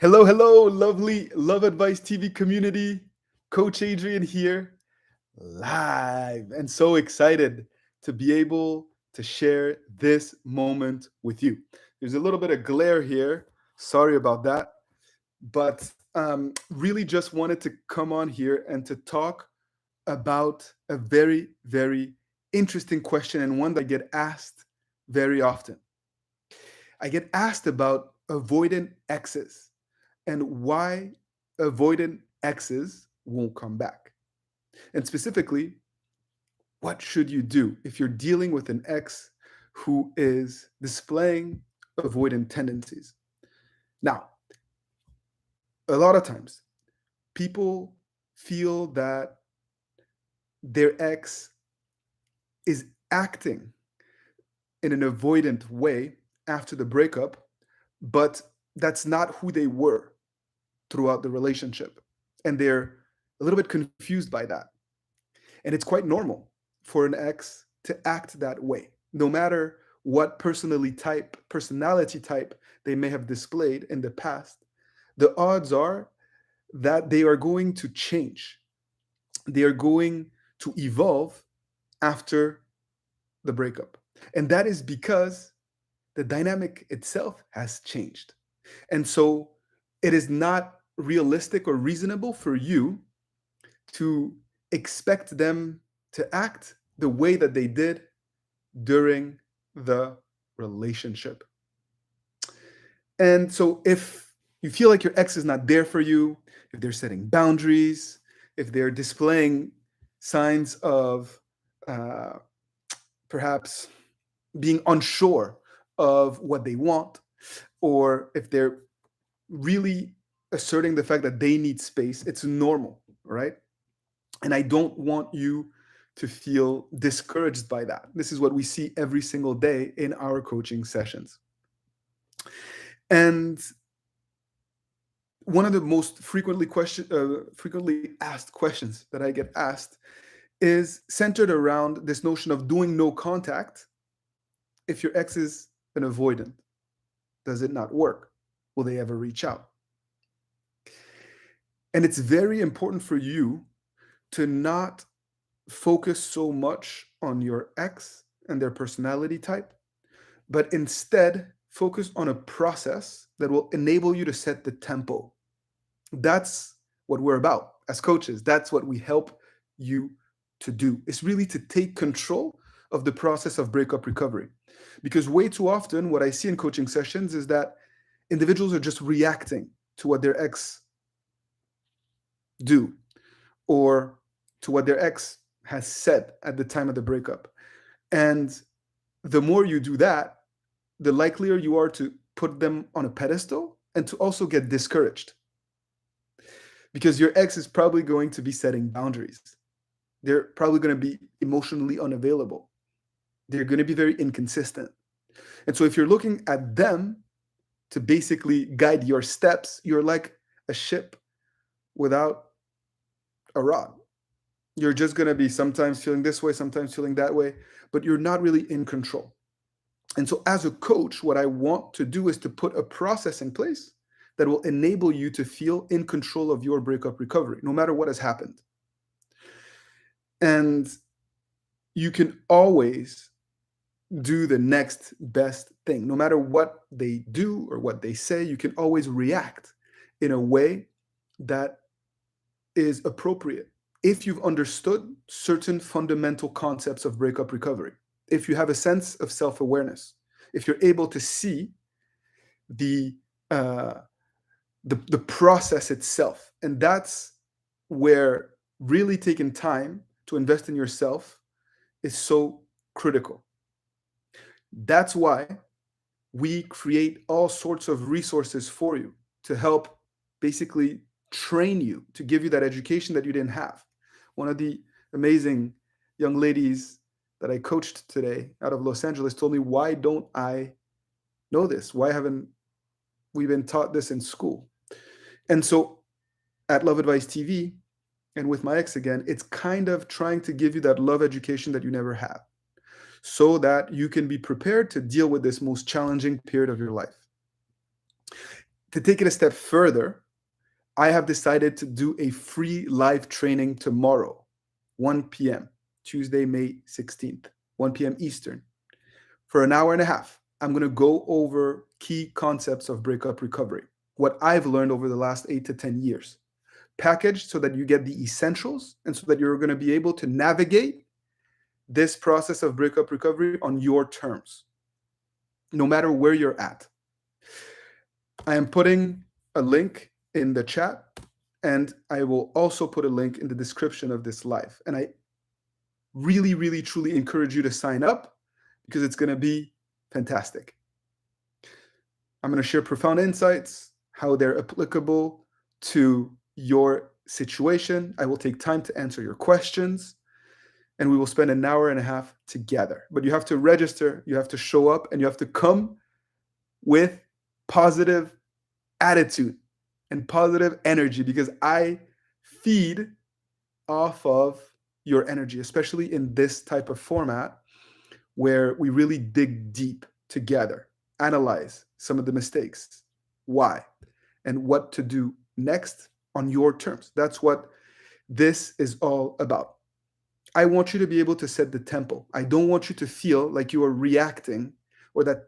Hello, hello, lovely Love Advice TV community. Coach Adrian here, live, and so excited to be able to share this moment with you. There's a little bit of glare here. Sorry about that. But really just wanted to come on here and to talk about a very, very interesting question and one that I get asked very often. I get asked about avoidant exes and why avoidant exes won't come back. And specifically, what should you do if you're dealing with an ex who is displaying avoidant tendencies? Now, a lot of times, people feel that their ex is acting in an avoidant way after the breakup, but that's not who they were throughout the relationship. And they're a little bit confused by that. And it's quite normal for an ex to act that way, no matter what personality type they may have displayed in the past. The odds are that they are going to change. They are going to evolve after the breakup. And that is because the dynamic itself has changed. And so it is not realistic or reasonable for you to expect them to act the way that they did during the relationship. And so if you feel like your ex is not there for you, if they're setting boundaries, if they're displaying signs of uh, perhaps being unsure of what they want, or if they're really asserting the fact that they need space, it's normal, right? And I don't want you to feel discouraged by that. This is what we see every single day in our coaching sessions. And one of the most frequently asked questions that I get asked is centered around this notion of doing no contact if your ex is an avoidant. Does it not work? Will they ever reach out? And it's very important for you to not focus so much on your ex and their personality type, but instead focus on a process that will enable you to set the tempo. That's what we're about as coaches. That's what we help you to do. It's really to take control of the process of breakup recovery. Because way too often, what I see in coaching sessions is that individuals are just reacting to what their ex do or to what their ex has said at the time of the breakup. And the more you do that, the likelier you are to put them on a pedestal and to also get discouraged. Because your ex is probably going to be setting boundaries. They're probably going to be emotionally unavailable. They're going to be very inconsistent. And so if you're looking at them to basically guide your steps, you're like a ship without a rod. You're just going to be sometimes feeling this way, sometimes feeling that way, but you're not really in control. And so as a coach, what I want to do is to put a process in place that will enable you to feel in control of your breakup recovery, no matter what has happened. And you can always do the next best thing. No matter what they do or what they say, you can always react in a way that is appropriate if you've understood certain fundamental concepts of breakup recovery, if you have a sense of self-awareness, if you're able to see the process itself. And that's where really taking time to invest in yourself is so critical. That's why we create all sorts of resources for you to help basically train you, to give you that education that you didn't have. One of the amazing young ladies that I coached today out of Los Angeles told me, why don't I know this? Why haven't we been taught this in school? And so at Love Advice TV and with my ex again, it's kind of trying to give you that love education that you never had so that you can be prepared to deal with this most challenging period of your life. To take it a step further, I have decided to do a free live training tomorrow, 1 p.m., Tuesday, May 16th, 1 p.m. Eastern, for an hour and a half. I'm going to go over key concepts of breakup recovery, what I've learned over the last 8 to 10 years, packaged so that you get the essentials and so that you're going to be able to navigate this process of breakup recovery on your terms, no matter where you're at. I am putting a link in the chat, and I will also put a link in the description of this live. And I really, really, truly encourage you to sign up because it's going to be fantastic. I'm going to share profound insights, how they're applicable to your situation. I will take time to answer your questions, and we will spend an hour and a half together. But you have to register, you have to show up, and you have to come with positive attitude and positive energy, because I feed off of your energy, especially in this type of format where we really dig deep together, analyze some of the mistakes, why, and what to do next on your terms. That's what this is all about. I want you to be able to set the tempo. I don't want you to feel like you are reacting or that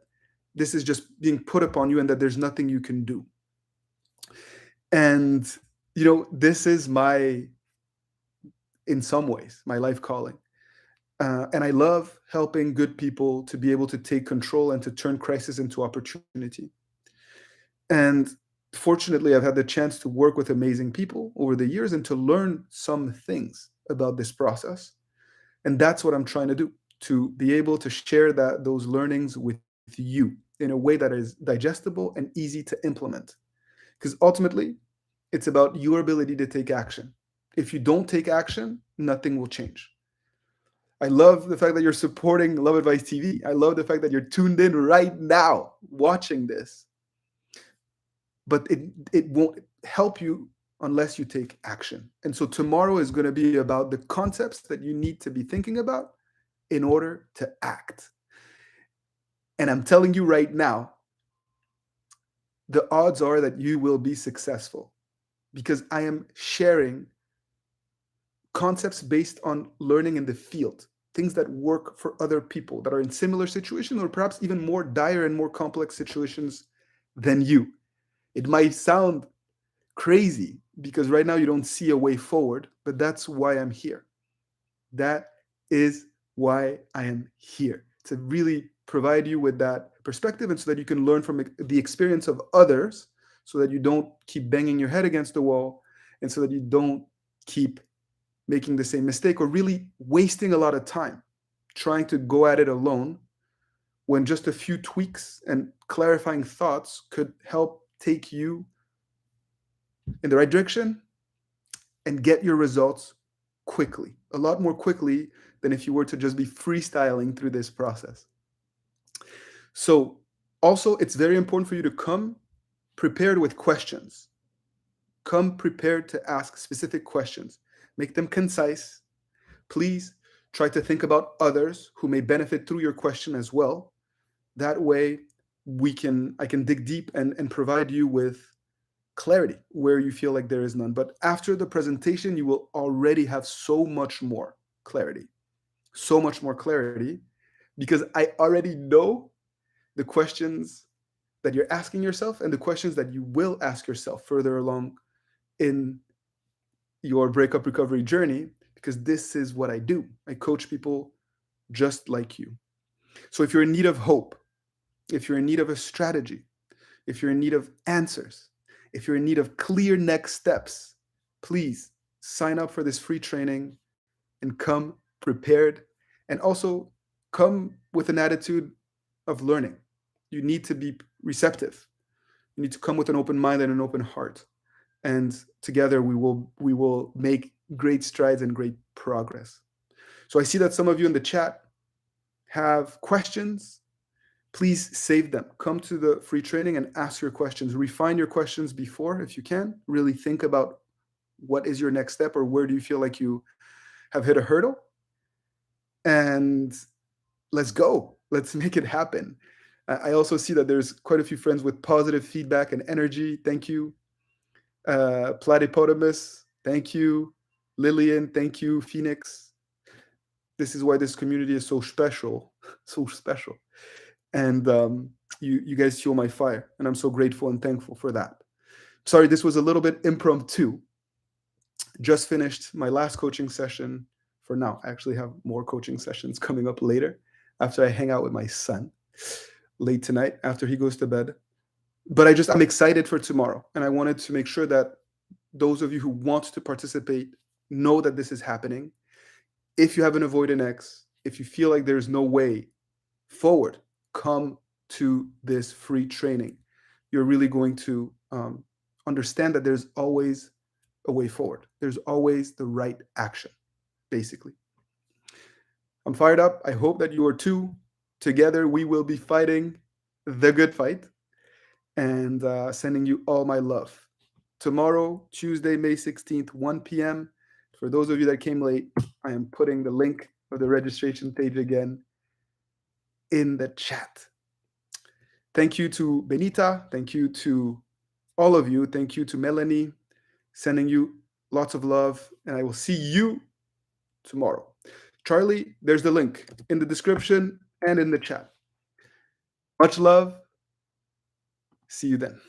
this is just being put upon you and that there's nothing you can do. And, this is in some ways, my life calling. And I love helping good people to be able to take control and to turn crisis into opportunity. And fortunately, I've had the chance to work with amazing people over the years and to learn some things about this process. And that's what I'm trying to do, to be able to share those learnings with you in a way that is digestible and easy to implement. Because ultimately, it's about your ability to take action. If you don't take action, nothing will change. I love the fact that you're supporting Love Advice TV. I love the fact that you're tuned in right now watching this. But it won't help you unless you take action. And so tomorrow is going to be about the concepts that you need to be thinking about in order to act. And I'm telling you right now, the odds are that you will be successful because I am sharing concepts based on learning in the field, things that work for other people that are in similar situations or perhaps even more dire and more complex situations than you. It might sound crazy because right now you don't see a way forward, but that's why I'm here. That is why I am here, to really provide you with that perspective and so that you can learn from the experience of others so that you don't keep banging your head against the wall and so that you don't keep making the same mistake or really wasting a lot of time trying to go at it alone when just a few tweaks and clarifying thoughts could help take you in the right direction and get your results quickly, a lot more quickly than if you were to just be freestyling through this process. So also, it's very important for you to come prepared with questions. Come prepared to ask specific questions. Make them concise. Please try to think about others who may benefit through your question as well. That way, I can dig deep and provide you with clarity where you feel like there is none. But after the presentation, you will already have so much more clarity, because I already know the questions that you're asking yourself and the questions that you will ask yourself further along in your breakup recovery journey, because this is what I do. I coach people just like you. So if you're in need of hope, if you're in need of a strategy, if you're in need of answers, if you're in need of clear next steps, please sign up for this free training and come prepared, and also come with an attitude of learning. You need to be receptive. You need to come with an open mind and an open heart. And together we will make great strides and great progress. So I see that some of you in the chat have questions. Please save them. Come to the free training and ask your questions. Refine your questions before, if you can. Really think about what is your next step or where do you feel like you have hit a hurdle. And let's go. Let's make it happen. I also see that there's quite a few friends with positive feedback and energy. Thank you. Platypotamus, thank you. Lillian, thank you. Phoenix, this is why this community is so special, so special. And you guys fuel my fire, and I'm so grateful and thankful for that. Sorry, this was a little bit impromptu. Just finished my last coaching session for now. I actually have more coaching sessions coming up later after I hang out with my son late tonight after he goes to bed. But I'm excited for tomorrow, and I wanted to make sure that those of you who want to participate know that this is happening. If you have an avoidant ex, if you feel like there's no way forward, come to this free training. You're really going to understand that there's always a way forward. There's always the right action, basically. I'm fired up. I hope that you are too. Together, we will be fighting the good fight, and sending you all my love. Tomorrow, Tuesday, May 16th, 1 p.m. For those of you that came late, I am putting the link of the registration page again in the chat. Thank you to Benita. Thank you to all of you. Thank you to Melanie. Sending you lots of love, and I will see you tomorrow. Charlie, there's the link in the description and in the chat. Much love. See you then.